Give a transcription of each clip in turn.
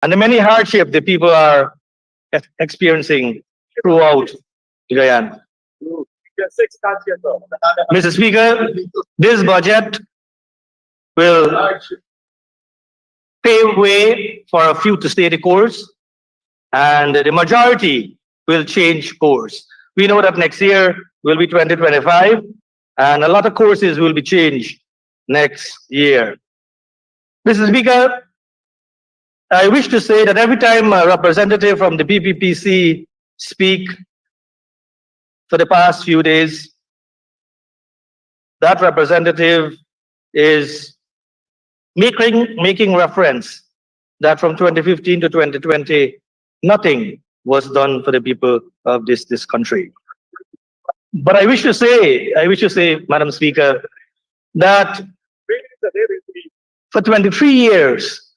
and the many hardship the people are experiencing throughout Guyana. Mr. Speaker, this budget will pave way for a few to stay the course, and the majority will change course. We know that next year will be 2025, and a lot of courses will be changed next year. Mr. Speaker, I wish to say that every time a representative from the PPPC speak for the past few days, that representative is making reference that from 2015 to 2020, nothing was done for the people of this country. But I wish to say, Madam Speaker, that for 23 years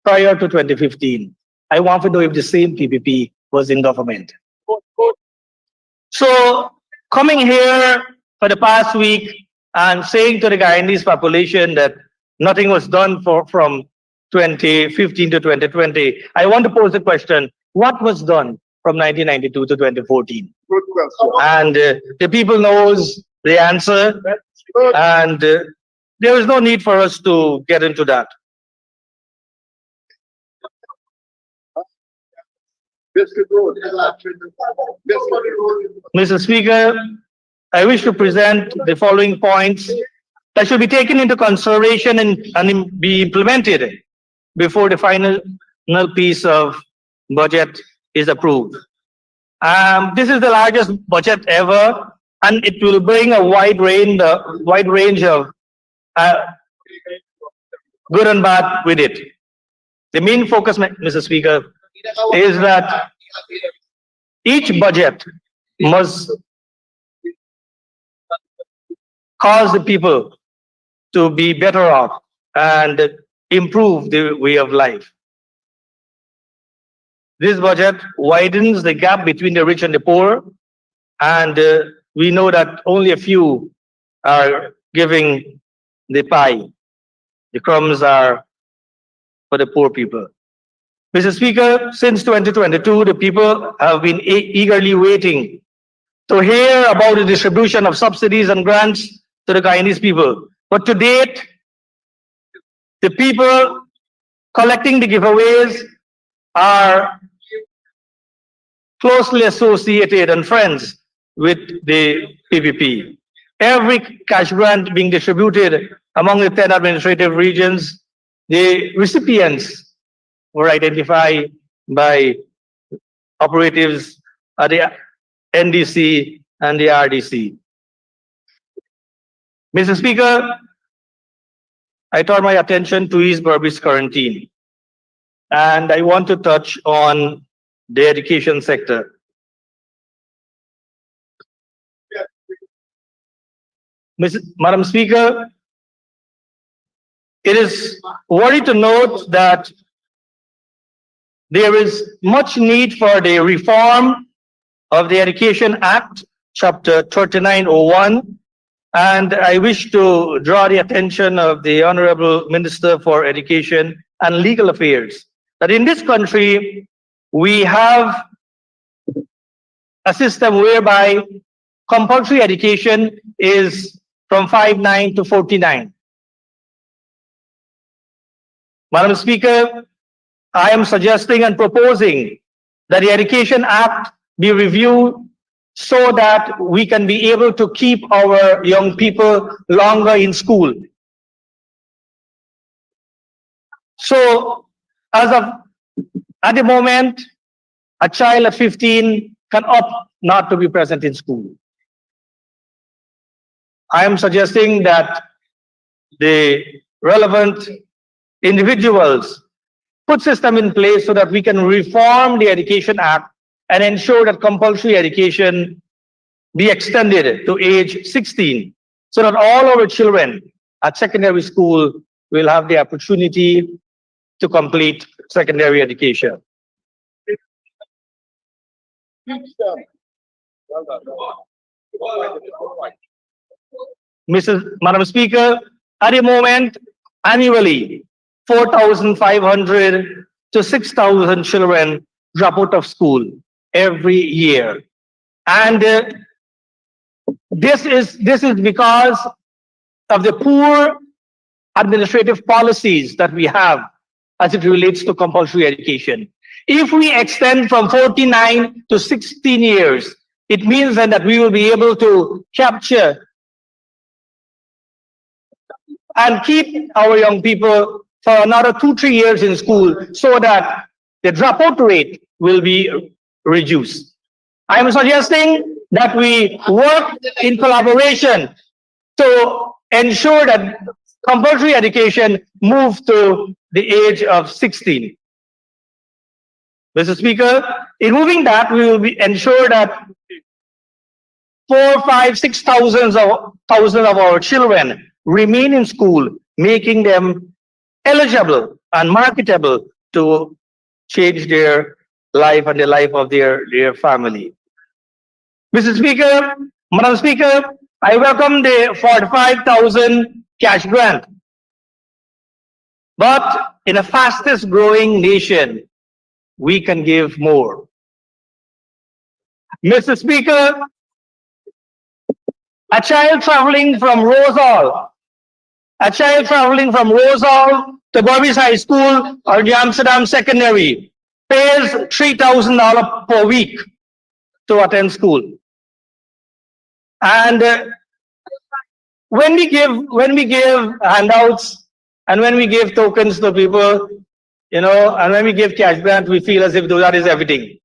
prior to 2015, I want to know if the same PPP was in government. So coming here for the past week and saying to the Guyanese population that nothing was done from 2015 to 2020, I want to pose the question, what was done from 1992 to 2014? Good question. And the people knows the answer, and there is no need for us to get into that. Mr. Speaker, I wish to present the following points that should be taken into consideration and be implemented before the final piece of budget is approved. This is the largest budget ever, and it will bring a wide range of good and bad with it. The main focus, Mr. Speaker, is that each budget must cause the people to be better off and improve their way of life. This budget widens the gap between the rich and the poor, and we know that only a few are giving the pie. The crumbs are for the poor people. Mr. Speaker, since 2022, the people have been eagerly waiting to hear about the distribution of subsidies and grants to the Guyanese people. But to date, the people collecting the giveaways are closely associated and friends with the PPP. Every cash grant being distributed among the 10 administrative regions, the recipients were identified by operatives at the NDC and the RDC. Mr. Speaker, I turn my attention to East Berbice quarantine, and I want to touch on the education sector. Madam Speaker, it is worthy to note that there is much need for the reform of the Education Act, Chapter 3901, and I wish to draw the attention of the Honorable Minister for Education and Legal Affairs that in this country we have a system whereby compulsory education is from 5/9 to 49. Madam Speaker, I am suggesting and proposing that the Education Act be reviewed so that we can be able to keep our young people longer in school. So, at the moment, a child at 15 can opt not to be present in school. I am suggesting that the relevant individuals put system in place so that we can reform the Education Act and ensure that compulsory education be extended to age 16, so that all our children at secondary school will have the opportunity to complete secondary education. Madam Speaker, at the moment, annually, 4,500 to 6,000 children drop out of school every year. And this is because of the poor administrative policies that we have as it relates to compulsory education. If we extend from 49 to 16 years, it means then that we will be able to capture and keep our young people for another 2-3 years in school so that the dropout rate will be reduced. I am suggesting that we work in collaboration to ensure that compulsory education moves to the age of 16. Mr. Speaker, in moving that, we will ensure that 4, 5, 6,000 of our children remain in school, making them eligible and marketable to change their life and the life of their family. Mr. Speaker, Madam Speaker, I welcome the 45,000 cash grant. But in the fastest growing nation, we can give more. Mr. Speaker, a child traveling from Rosal to Berbice High School or the Amsterdam Secondary pays $3,000 per week to attend school. And when we give handouts and when we give tokens to people, and when we give cash grant, we feel as if that is everything.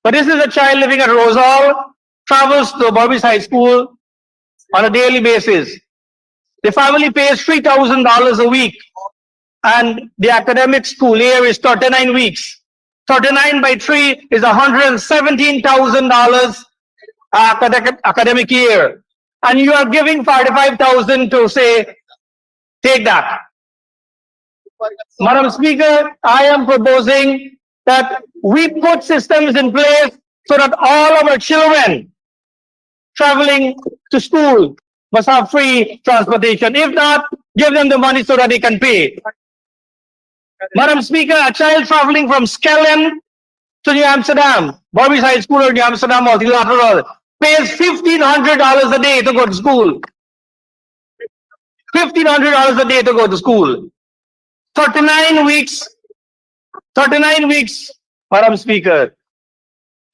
But this is a child living at Rosal, travels to Berbice High School on a daily basis. The family pays $3,000 a week, and the academic school year is 39 weeks. 39 by 3 is $117,000 academic year. And you are giving 45,000 to say, take that. Madam Speaker, I am proposing that we put systems in place so that all of our children traveling to school must have free transportation. If not, give them the money so that they can pay. Madam Speaker, a child traveling from Skellen to New Amsterdam, Berbice High School or New Amsterdam Multilateral, pays $1,500 a day to go to school. $1,500 a day to go to school. 39 weeks, Madam Speaker,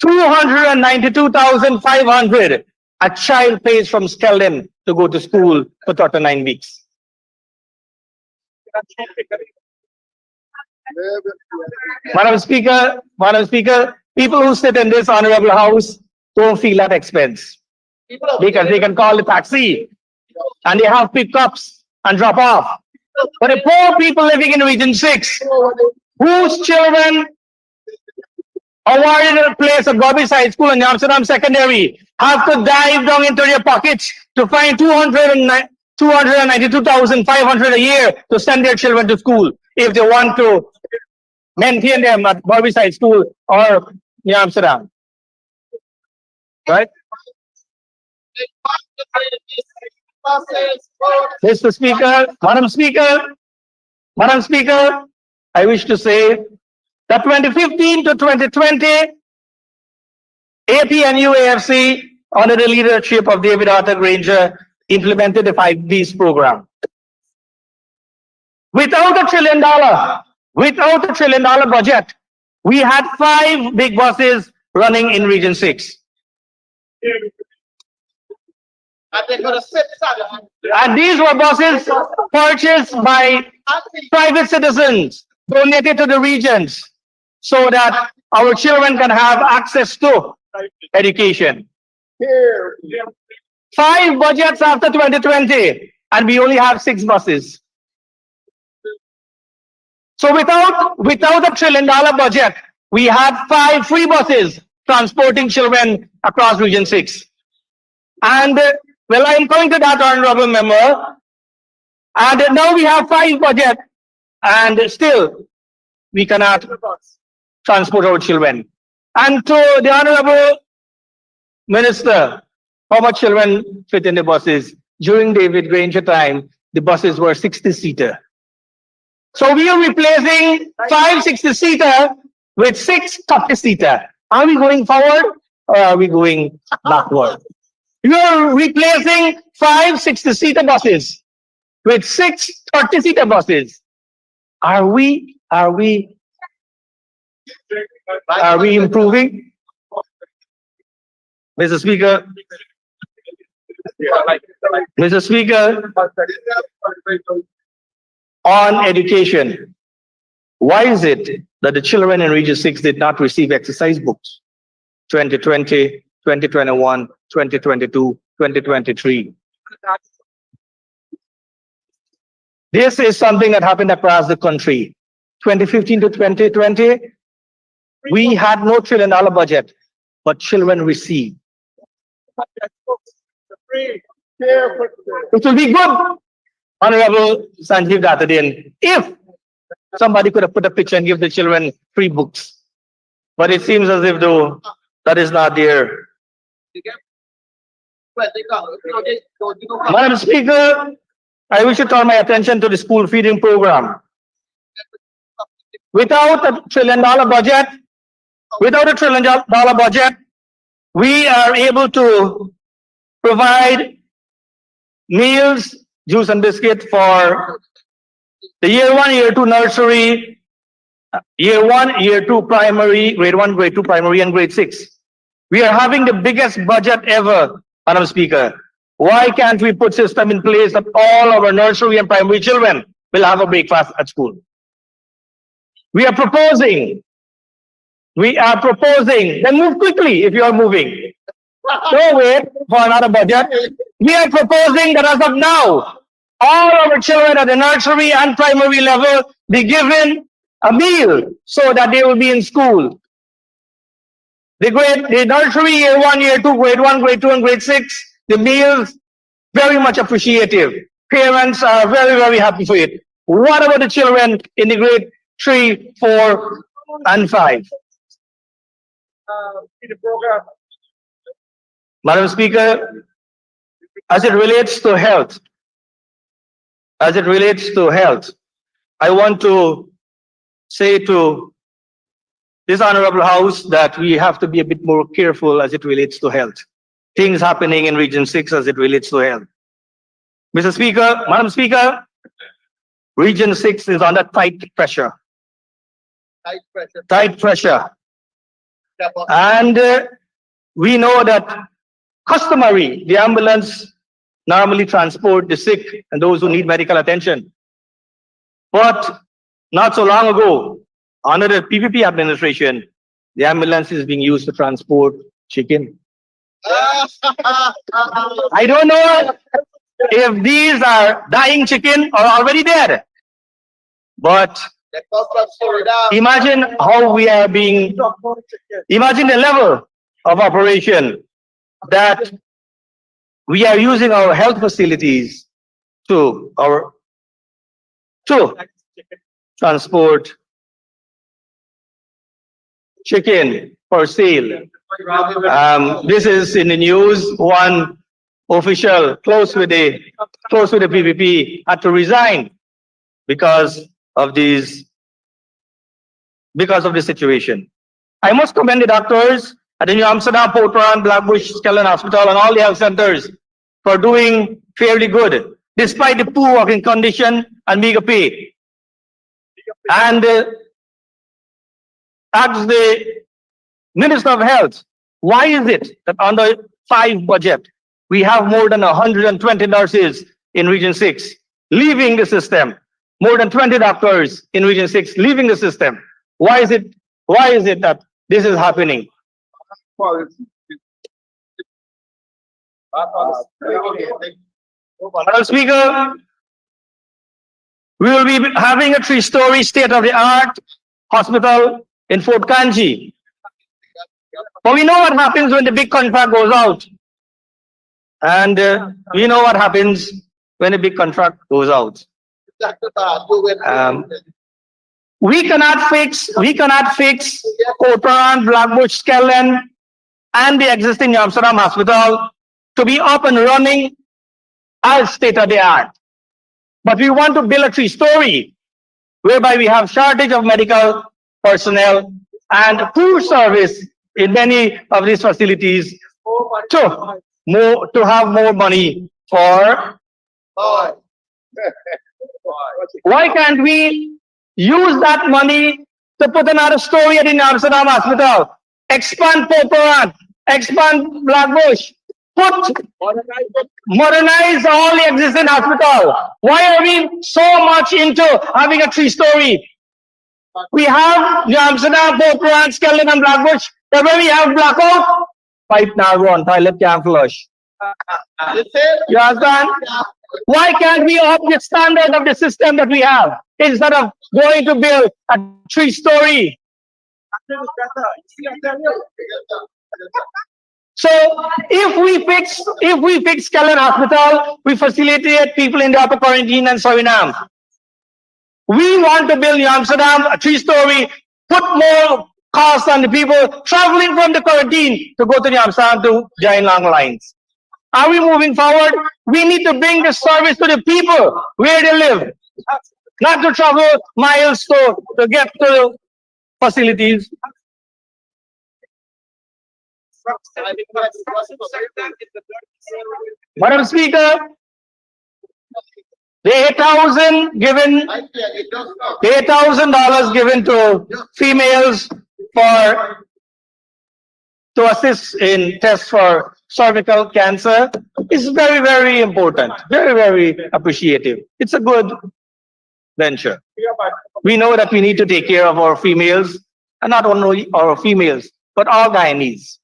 292,500 a child pays from Skellen to go to school for 39 weeks. Madam Speaker, people who sit in this honorable house don't feel that expense because they can call the taxi and they have pickups and drop off. But the poor people living in Region 6, whose children awarded a place at Berbice High School and Amsterdam Secondary, have to dive down into their pockets to find 292,500 a year to send their children to school if they want to maintain them at Berbice High School or New Amsterdam. Right? Mr. Speaker, Madam Speaker, I wish to say that 2015 to 2020, APNU AFC, under the leadership of David Arthur Granger, implemented the 5Bs program. Without $1 trillion budget, we had 5 big buses running in Region 6. And these were buses purchased by private citizens, donated to the regions, so that our children can have access to education. 5 budgets after 2020, and we only have 6 buses. So without $1 trillion budget, we had 5 free buses transporting children across Region 6. And well, I am coming to that, honorable member. And now we have 5 budget, and still we cannot transport our children. And to the honorable minister, how much children fit in the buses? During David Granger time, the buses were 60-seater. So we are replacing 5 60-seater with 6 30-seater. Are we going forward or are we going backward? You are replacing 5 60-seater buses with 6 30-seater buses. Are we improving? Mr. Speaker, Mr. Speaker, on education, why is it that the children in Region 6 did not receive exercise books 2020, 2021, 2022, 2023? This is something that happened across the country. 2015 to 2020, we had no $1 trillion budget, but children received. It will be good, Honorable Sanjeev Dattadin, if somebody could have put a picture and give the children free books. But it seems as if though that is not there. Madam Speaker, I wish to turn my attention to the school feeding program. Without a $1 trillion budget, we are able to provide meals, juice and biscuit for the year 1, year 2 nursery, year 1, year 2 primary, grade 1, grade 2 primary, and grade 6. We are having the biggest budget ever, Madam Speaker. Why can't we put system in place that all our nursery and primary children will have a breakfast at school? We are proposing, then move quickly if you are moving. Don't wait for another budget. We are proposing that as of now, all our children at the nursery and primary level be given a meal so that they will be in school. The nursery, year 1, year 2, grade 1, grade 2, and grade 6, the meals, very much appreciative. Parents are very, very happy for it. What about the children in the grade 3, 4, and 5? Madam Speaker, as it relates to health, I want to say to this Honorable House that we have to be a bit more careful as it relates to health. Things happening in Region 6 as it relates to health. Mr. Speaker, Madam Speaker, Region 6 is under tight pressure. Tight pressure. And we know that customary, the ambulance normally transport the sick and those who need medical attention. But not so long ago, under the PPP administration, the ambulance is being used to transport chicken. I don't know if these are dying chicken or already dead. But imagine how we are being, imagine the level of operation that we are using our health facilities to transport chicken for sale. This is in the news. One official close with the PPP had to resign because of the situation. I must commend the doctors at the New Amsterdam, Port Royal, Blackbush, Skellen Hospital, and all the health centers for doing fairly good, despite the poor working condition and meager pay. And ask the Minister of Health, why is it that under 5 budget, we have more than 120 nurses in Region 6 leaving the system, more than 20 doctors in Region 6 leaving the system? Why is it that this is happening? Madam Speaker, we will be having a 3-story state-of-the-art hospital in Fort Kanji. But we know what happens when the big contract goes out. And we know what happens when a big contract goes out. We cannot fix Kotan, Blackbush, Skellen, and the existing New Amsterdam Hospital to be up and running as state-of-the-art. But we want to build a 3-story whereby we have shortage of medical personnel and poor service in many of these facilities to have more money for. Why can't we use that money to put another story at the Amsterdam Hospital? Expand Poporan, expand Blackbush, modernize all the existing hospital. Why are we so much into having a 3-story? We have New Amsterdam, Poporan, Skeleton, and Blackbush. Then when we have blackout, pipe now run, toilet can't flush. You understand? Why can't we up the standard of the system that we have instead of going to build a 3-story? So if we fix Skeleton Hospital, we facilitate people in the upper quarantine and Suriname. We want to build New Amsterdam, a 3-story, put more cost on the people traveling from the quarantine to go to New Amsterdam to join long lines. Are we moving forward? We need to bring the service to the people where they live, not to travel miles to get to facilities. Madam Speaker, the $8,000 given to females to assist in tests for cervical cancer is very, very important. Very, very appreciative. It's a good venture. We know that we need to take care of our females, and not only our females, but all Guyanese.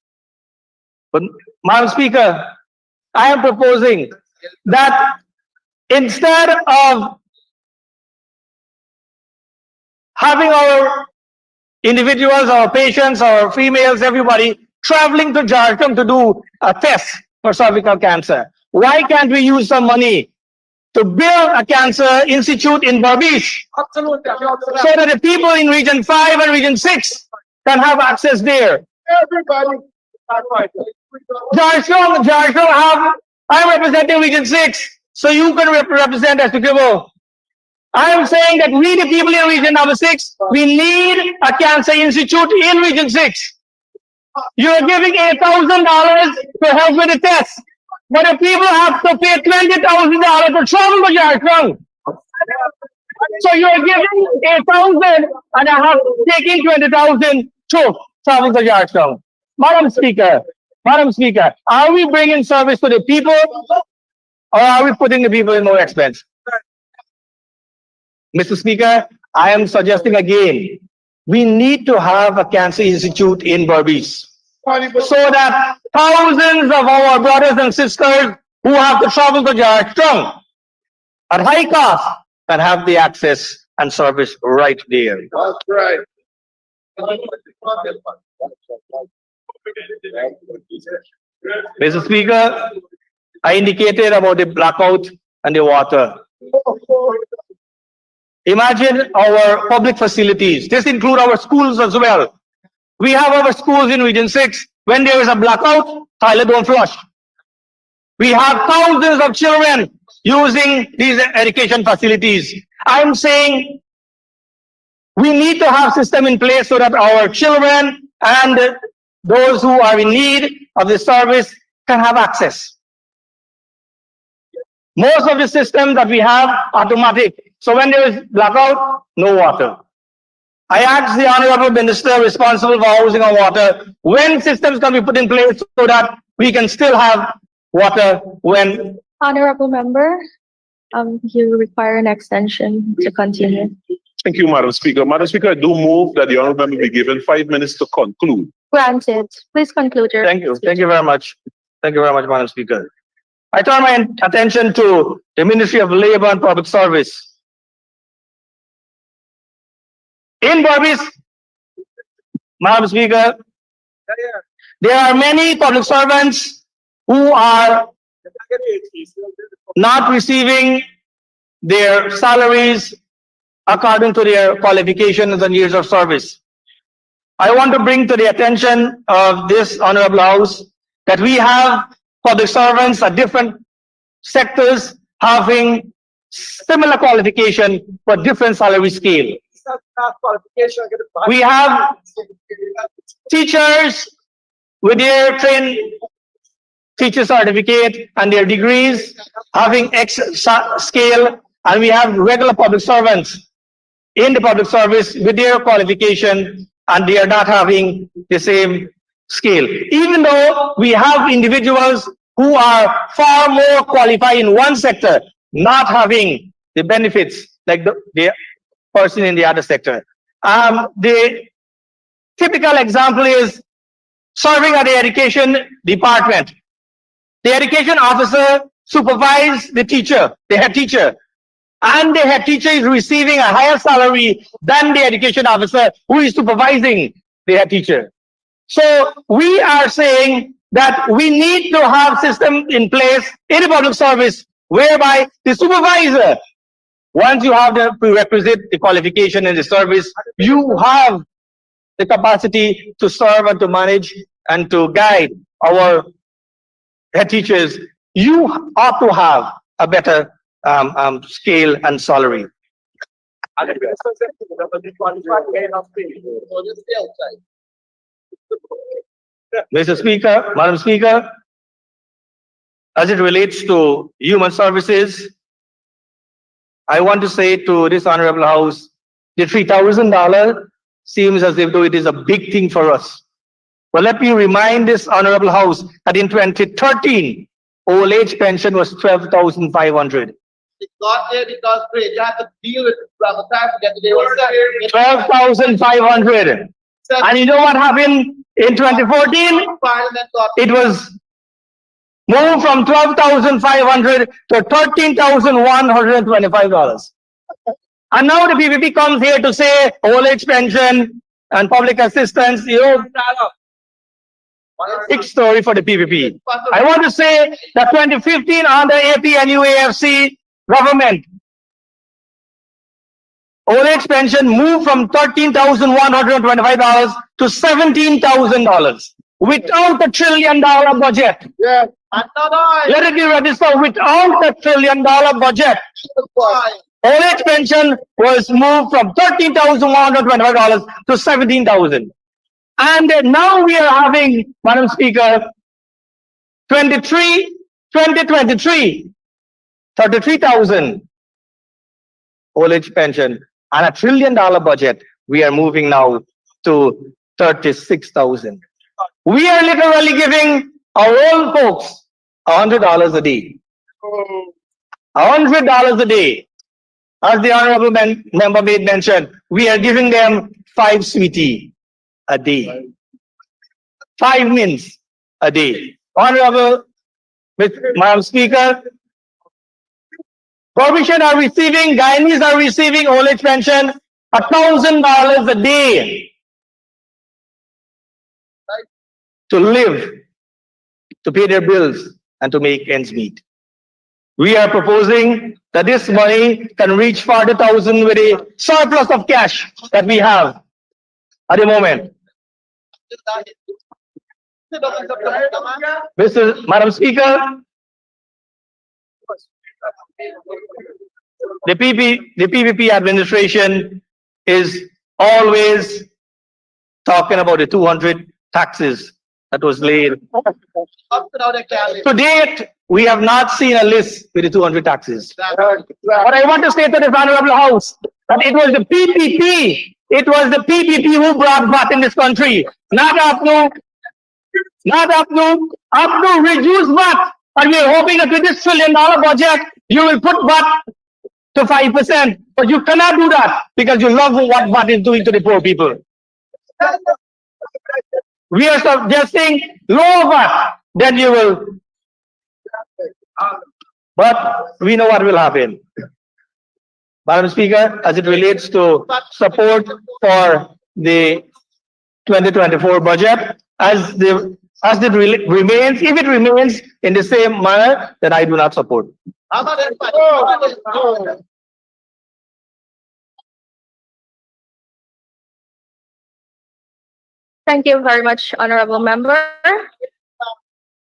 But, Madam Speaker, I am proposing that instead of having our individuals, our patients, our females, everybody traveling to Jharkhand to do a test for cervical cancer, why can't we use some money to build a cancer institute in Barbish so that the people in Region 5 and Region 6 can have access there? Everybody. Jharkhand I'm representing Region 6, so you can represent us to Kibo. I am saying that we, the people in Region number 6, we need a cancer institute in Region 6. You are giving $8,000 to help with the test, but the people have to pay $20,000 to travel to Jharkhand. So you are giving $8,000 and I have taking $20,000 to travel to Jharkhand. Madam Speaker, are we bringing service to the people, or are we putting the people in more expense? Mr. Speaker, I am suggesting again, we need to have a cancer institute in Barbies so that thousands of our brothers and sisters who have to travel to Jharkhand at high cost can have the access and service right there. That's right. Mr. Speaker, I indicated about the blackout and the water. Imagine our public facilities. This includes our schools as well. We have our schools in Region 6. When there is a blackout, toilet don't flush. We have thousands of children using these education facilities. I'm saying we need to have a system in place so that our children and those who are in need of the service can have access. Most of the systems that we have are automatic. So when there is blackout, no water. I asked the Honorable Minister responsible for housing and water when systems can be put in place so that we can still have water when... Honorable Member, you require an extension to continue. Thank you, Madam Speaker. Madam Speaker, I do move that the Honorable Member be given 5 minutes to conclude. Granted. Please conclude your... Thank you. Thank you very much. Thank you very much, Madam Speaker. I turn my attention to the Ministry of Labor and Public Service. In Barbies, Madam Speaker, there are many public servants who are not receiving their salaries according to their qualifications and years of service. I want to bring to the attention of this Honorable House that we have public servants at different sectors having similar qualification but different salary scale. We have teachers with their trained teacher certificate and their degrees having X scale, and we have regular public servants in the public service with their qualification and they are not having the same scale. Even though we have individuals who are far more qualified in one sector, not having the benefits like the person in the other sector. The typical example is serving at the education department. The education officer supervises the teacher, the head teacher, and the head teacher is receiving a higher salary than the education officer who is supervising the head teacher. So we are saying that we need to have system in place in the public service whereby the supervisor, once you have the prerequisite, the qualification in the service, you have the capacity to serve and to manage and to guide our head teachers. You ought to have a better scale and salary. Mr. Speaker, Madam Speaker, as it relates to human services, I want to say to this Honorable House, the $3,000 seems as if though it is a big thing for us. But let me remind this Honorable House that in 2013, old age pension was $12,500. It got there because great. You have to deal with it from the time to get to the 12,500. And you know what happened in 2014? Parliament got It was moved from 12,500 to $13,125. And now the PPP comes here to say old age pension and public assistance, big story for the PPP. I want to say that 2015 under AP and UAFC government, old age pension moved from $13,125 to $17,000 without the $1 trillion budget. yeah. Another Let it be registered, without the $1 trillion budget. Old age pension was moved from $13,125 to $17,000. And now we are having, Madam Speaker, 2023, 33,000 old age pension and $1 trillion budget. We are moving now to 36,000. We are literally giving our old folks $100 a day. $100 a day. As the Honorable Member made mention, we are giving them 5 sweetie a day. 5 mints a day. Honorable Madam Speaker, Provision are receiving, Guyanese are receiving old age pension $1,000 a day to live, to pay their bills, and to make ends meet. We are proposing that this money can reach 40,000 with a surplus of cash that we have at the moment. Madam Speaker, the PPP administration is always talking about the 200 taxes that was laid. To date, we have not seen a list with the 200 taxes. But I want to say to the Honorable House that it was the PPP. It was the PPP who brought VAT in this country, not APNU, reduce VAT. And we are hoping that with this $1 trillion budget, you will put VAT to 5%. But you cannot do that because you love what VAT is doing to the poor people. We are suggesting lower VAT, then you will. But we know what will happen. Madam Speaker, as it relates to support for the 2024 budget, as it remains, if it remains in the same manner, then I do not support. Thank you very much, Honorable Member.